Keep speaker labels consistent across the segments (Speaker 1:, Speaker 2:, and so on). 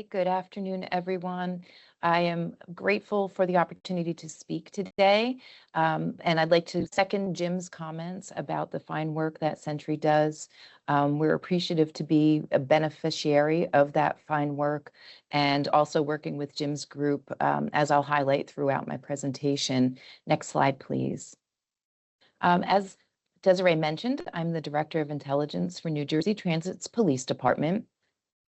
Speaker 1: Good afternoon, everyone. I am grateful for the opportunity to speak today, and I'd like to second Jim's comments about the fine work that SENTRY does. We're appreciative to be a beneficiary of that fine work and also working with Jim's group, as I'll highlight throughout my presentation. Next slide, please. As Desiree mentioned, I'm the Director of Intelligence for New Jersey Transit's Police Department.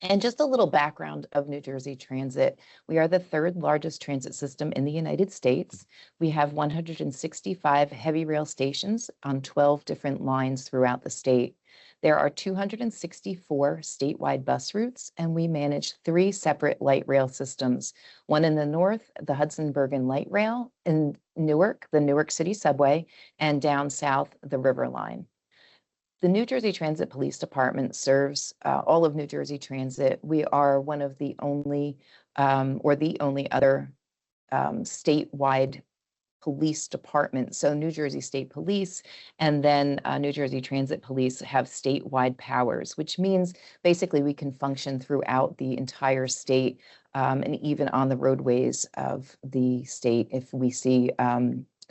Speaker 1: And just a little background of New Jersey Transit. We are the third largest transit system in the United States. We have 165 heavy rail stations on 12 different lines throughout the state. There are 264 statewide bus routes, and we manage 3 separate light rail systems. One in the north, the Hudson Bergen Light Rail, in Newark, the Newark City Subway, and down south, the River Line. The New Jersey Transit Police Department serves all of New Jersey Transit. We are one of the only, or the only other statewide police department. So New Jersey State Police and then New Jersey Transit Police have statewide powers, which means basically we can function throughout the entire state and even on the roadways of the state. If we see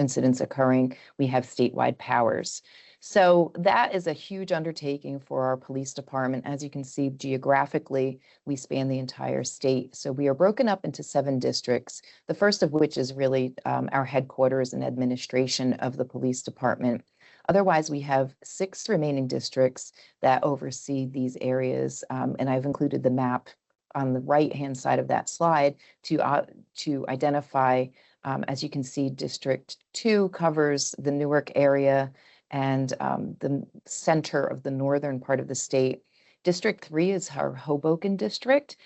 Speaker 1: incidents occurring, we have statewide powers. So that is a huge undertaking for our police department. As you can see, geographically, we span the entire state. So we are broken up into 7 districts, the first of which is really our headquarters and administration of the police department. Otherwise, we have 6 remaining districts that oversee these areas, and I've included the map on the right-hand side of that slide to identify, as you can see, District 2 covers the Newark area and the center of the northern part of the state. District 3 is our Hoboken district.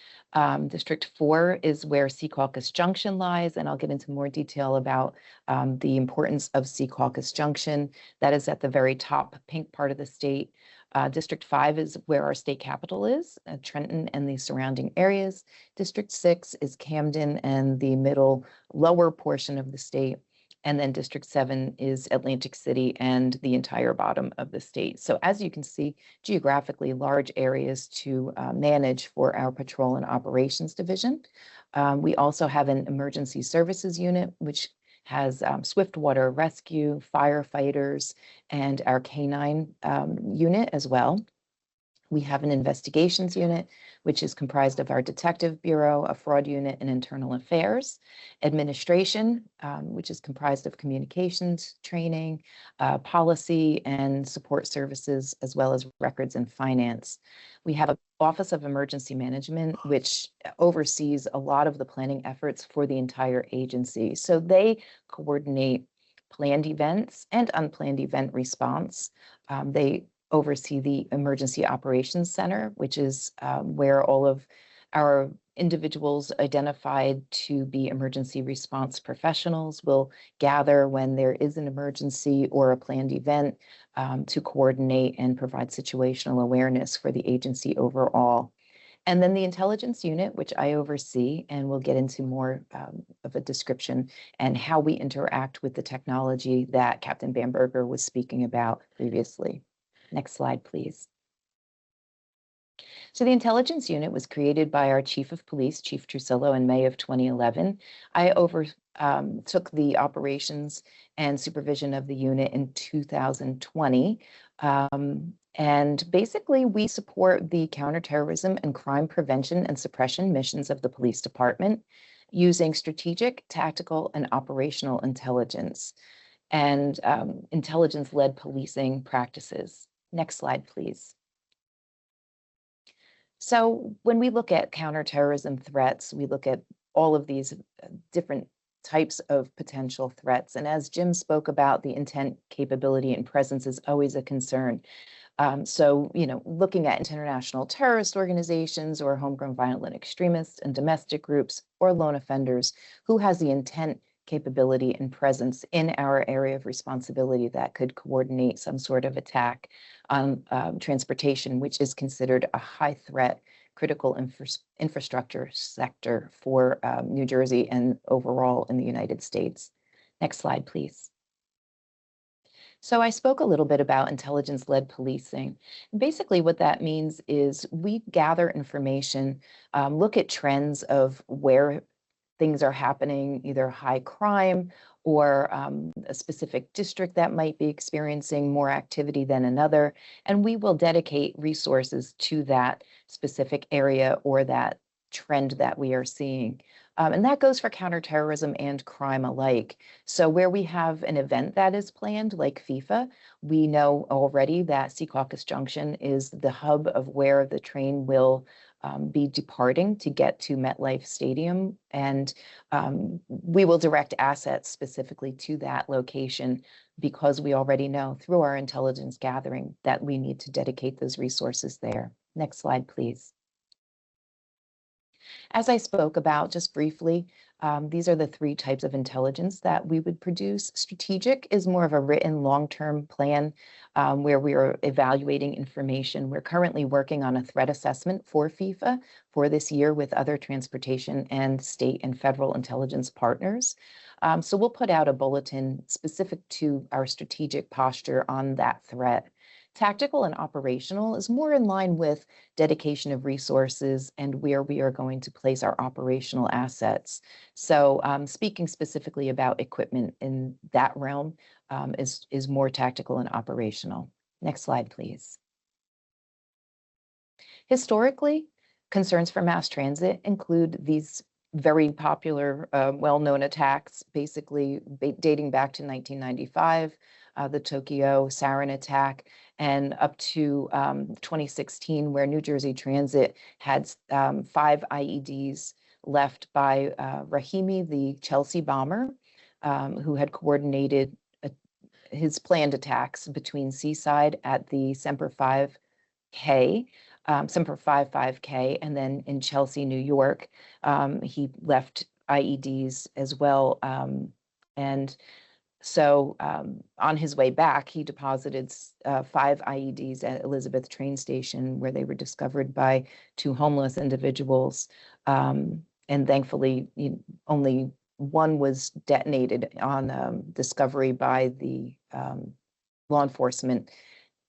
Speaker 1: District 4 is where Secaucus Junction lies, and I'll get into more detail about the importance of Secaucus Junction. That is at the very top pink part of the state. District 5 is where our state capital is, Trenton and the surrounding areas. District 6 is Camden and the middle lower portion of the state. And then District 7 is Atlantic City and the entire bottom of the state. So as you can see, geographically large areas to manage for our Patrol and Operations Division. We also have an Emergency Services Unit, which has swift water rescue, firefighters, and our canine unit as well. We have an investigations unit, which is comprised of our detective bureau, a fraud unit, and internal affairs. Administration, which is comprised of communications, training, policy, and support services, as well as records and finance. We have an Office of Emergency Management, which oversees a lot of the planning efforts for the entire agency. So they coordinate planned events and unplanned event response. They oversee the Emergency Operations Center, which is where all of our individuals identified to be emergency response professionals will gather when there is an emergency or a planned event to coordinate and provide situational awareness for the agency overall. And then the intelligence unit, which I oversee, and we'll get into more of a description and how we interact with the technology that Captain Bamberger was speaking about previously. Next slide, please. So the intelligence unit was created by our Chief of Police, Chief Trusillo, in May of 2011. I took the operations and supervision of the unit in 2020. And basically, we support the counterterrorism and crime prevention and suppression missions of the police department using strategic, tactical, and operational intelligence and intelligence-led policing practices. Next slide, please. So when we look at counterterrorism threats, we look at all of these different types of potential threats. And as Jim spoke about, the intent, capability, and presence is always a concern. So, looking at international terrorist organizations or homegrown violent extremists and domestic groups or lone offenders, who has the intent, capability, and presence in our area of responsibility that could coordinate some sort of attack on transportation, which is considered a high threat critical infrastructure sector for New Jersey and overall in the United States. Next slide, please. So I spoke a little bit about intelligence-led policing. And basically, what that means is we gather information, look at trends of where things are happening, either high crime or a specific district that might be experiencing more activity than another. And we will dedicate resources to that specific area or that trend that we are seeing. And that goes for counterterrorism and crime alike. So where we have an event that is planned, like FIFA, we know already that Secaucus Junction is the hub of where the train will be departing to get to MetLife Stadium. And we will direct assets specifically to that location because we already know through our intelligence gathering that we need to dedicate those resources there. Next slide, please. As I spoke about just briefly, these are the three types of intelligence that we would produce. Strategic is more of a written long-term plan where we are evaluating information. We're currently working on a threat assessment for FIFA for this year with other transportation and state and federal intelligence partners. So we'll put out a bulletin specific to our strategic posture on that threat. Tactical and operational is more in line with dedication of resources and where we are going to place our operational assets. So speaking specifically about equipment in that realm is more tactical and operational. Next slide, please. Historically, concerns for mass transit include these very popular, well-known attacks, basically dating back to 1995, the Tokyo sarin attack, and up to 2016, where New Jersey Transit had 5 IEDs left by Rahimi, the Chelsea bomber, who had coordinated his planned attacks between Seaside at the Semper 5K, Semper 5K, and then in Chelsea, New York, he left IEDs as well. And so on his way back, he deposited 5 IEDs at Elizabeth train station where they were discovered by 2 homeless individuals. And thankfully, only one was detonated on discovery by the law enforcement.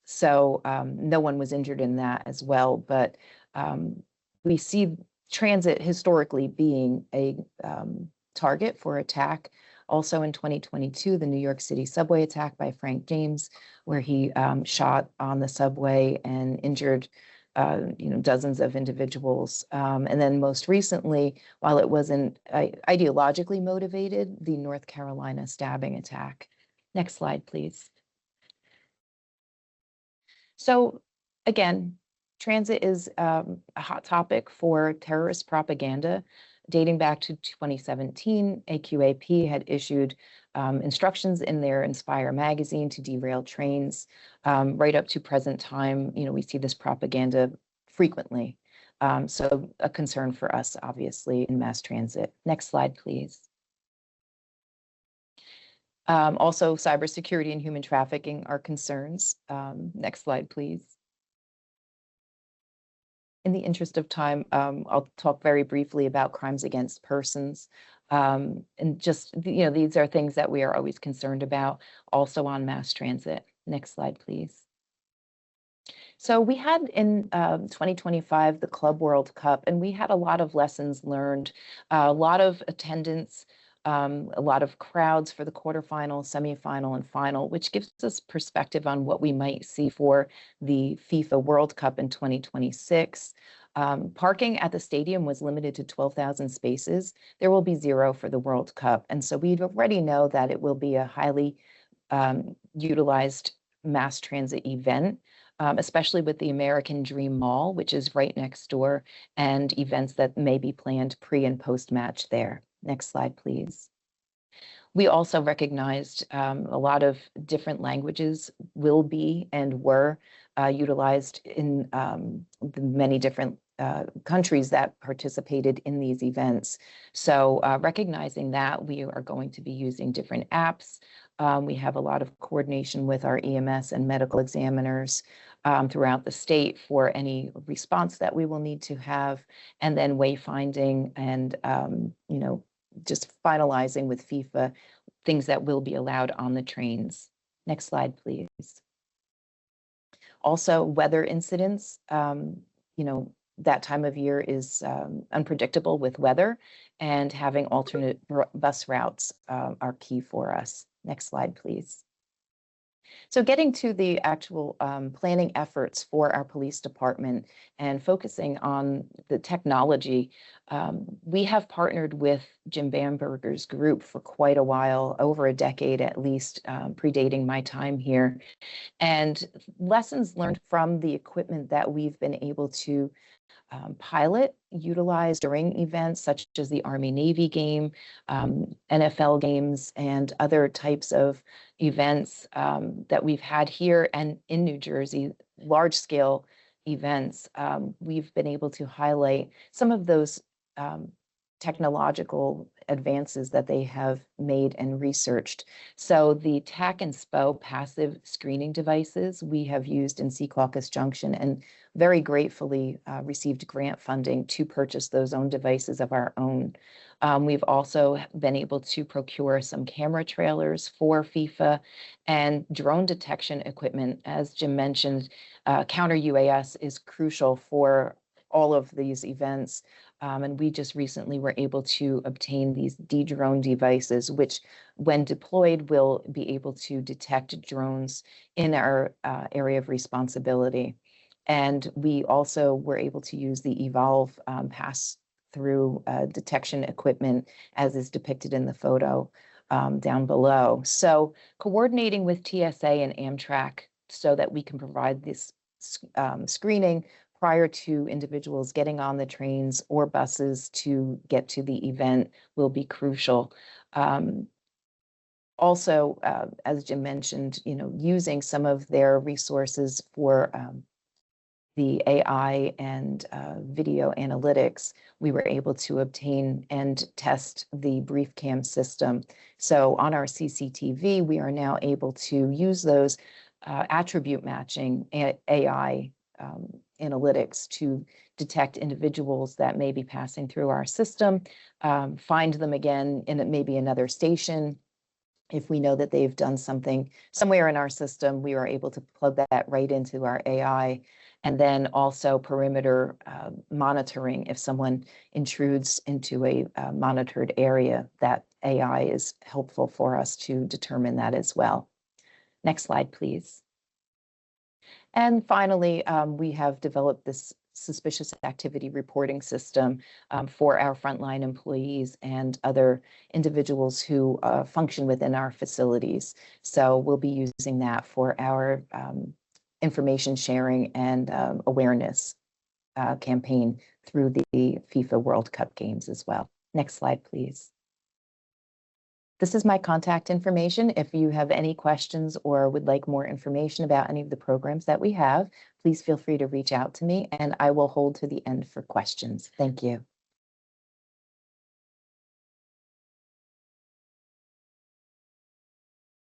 Speaker 1: So no one was injured in that as well. But we see transit historically being a target for attack. Also in 2022, the New York City subway attack by Frank James, where he shot on the subway and injured dozens of individuals. And then most recently, while it wasn't ideologically motivated, the North Carolina stabbing attack. Next slide, please. So again, transit is a hot topic for terrorist propaganda. Dating back to 2017, AQAP had issued instructions in their Inspire magazine to derail trains. Right up to present time, we see this propaganda frequently. So a concern for us, obviously, in mass transit. Next slide, please. Also, cybersecurity and human trafficking are concerns. Next slide, please. In the interest of time, I'll talk very briefly about crimes against persons. And just, these are things that we are always concerned about, also on mass transit. Next slide, please. So we had in 2025 the Club World Cup, and we had a lot of lessons learned, a lot of attendance, a lot of crowds for the quarterfinal, semifinal, and final, which gives us perspective on what we might see for the FIFA World Cup in 2026. Parking at the stadium was limited to 12,000 spaces. There will be 0 for the World Cup. And so we already know that it will be a highly utilized mass transit event, especially with the American Dream Mall, which is right next door, and events that may be planned pre and post match there. Next slide, please. We also recognized a lot of different languages will be and were utilized in the many different countries that participated in these events. So recognizing that, we are going to be using different apps. We have a lot of coordination with our EMS and medical examiners throughout the state for any response that we will need to have, and then wayfinding and, just finalizing with FIFA things that will be allowed on the trains. Next slide, please. Also, weather incidents, that time of year is unpredictable with weather, and having alternate bus routes are key for us. Next slide, please. So getting to the actual planning efforts for our police department and focusing on the technology, we have partnered with Jim Bamberger's group for quite a while, over a decade at least, predating my time here. And lessons learned from the equipment that we've been able to pilot, utilize during events such as the Army-Navy game, NFL games, and other types of events that we've had here and in New Jersey, large-scale events. We've been able to highlight some of those technological advances that they have made and researched. So the TAC and SPO passive screening devices we have used in Secaucus Junction, and very gratefully received grant funding to purchase those own devices of our own. We've also been able to procure some camera trailers for FIFA and drone detection equipment. As Jim mentioned, counter UAS is crucial for all of these events. And we just recently were able to obtain these drone devices, which when deployed will be able to detect drones in our area of responsibility. And we also were able to use the Evolve pass-through detection equipment as is depicted in the photo down below. So coordinating with TSA and Amtrak so that we can provide this screening prior to individuals getting on the trains or buses to get to the event will be crucial. Also, as Jim mentioned, using some of their resources for the AI and video analytics, we were able to obtain and test the brief cam system. So on our CCTV, we are now able to use those attribute matching AI analytics to detect individuals that may be passing through our system, find them again in maybe another station. If we know that they've done something somewhere in our system, we are able to plug that right into our AI. And then also perimeter monitoring. If someone intrudes into a monitored area, that AI is helpful for us to determine that as well. Next slide, please. And finally, we have developed this suspicious activity reporting system for our frontline employees and other individuals who function within our facilities. So we'll be using that for our information sharing and awareness campaign through the FIFA World Cup games as well. Next slide, please. This is my contact information. If you have any questions or would like more information about any of the programs that we have, please feel free to reach out to me, and I will hold to the end for questions. Thank you.